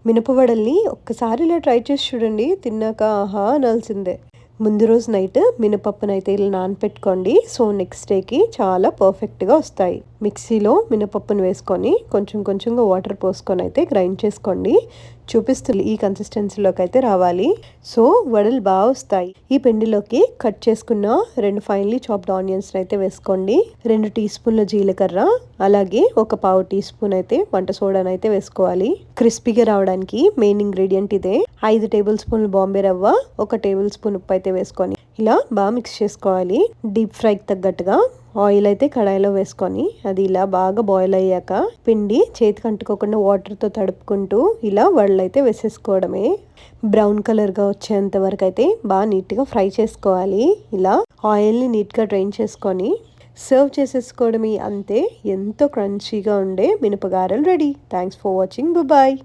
మినపవడల్ని ఒక్కసారి ఇలా ట్రై చేసి చూడండి. తిన్నాక ఆహా అనాల్సిందే. ముందు రోజు నైట్ మినపప్పునైతే ఇలా నానపెట్టుకోండి. సో నెక్స్ట్ డేకి చాలా పర్ఫెక్ట్గా వస్తాయి. మిక్సీలో మినపప్పును వేసుకొని కొంచెం కొంచెంగా వాటర్ పోసుకొని అయితే గ్రైండ్ చేసుకోండి. చూపిస్తుంది ఈ కన్సిస్టెన్సీలోకి అయితే రావాలి. సో వడలు బాగా వస్తాయి. ఈ పిండిలోకి కట్ చేసుకున్న 2 ఫైన్లీ చాప్డ్ ఆనియన్స్ అయితే వేసుకోండి. 2 టీ స్పూన్ల జీలకర్ర, అలాగే ఒక పావు టీ స్పూన్ అయితే వంట సోడాను అయితే వేసుకోవాలి. క్రిస్పీగా రావడానికి మెయిన్ ఇంగ్రీడియంట్ ఇదే. 5 టేబుల్ స్పూన్లు బాంబే రవ్వ, 1 టేబుల్ స్పూన్ ఉప్పు అయితే వేసుకొని ఇలా బాగా మిక్స్ చేసుకోవాలి. డీప్ ఫ్రైకి తగ్గట్టుగా ఆయిల్ అయితే కడాయిలో వేసుకొని అది ఇలా బాగా బాయిల్ అయ్యాక పిండి చేతికి అంటుకోకుండా వాటర్తో తడుపుకుంటూ ఇలా వడలు అయితే వేసేసుకోవడమే. బ్రౌన్ కలర్గా వచ్చేంత వరకు అయితే బాగా నీట్గా ఫ్రై చేసుకోవాలి. ఇలా ఆయిల్ని నీట్గా డ్రైన్ చేసుకొని సర్వ్ చేసేసుకోవడమే. అంతే, ఎంతో క్రంచీగా ఉండే మినపగారెలు ready. Thanks for watching. Bye.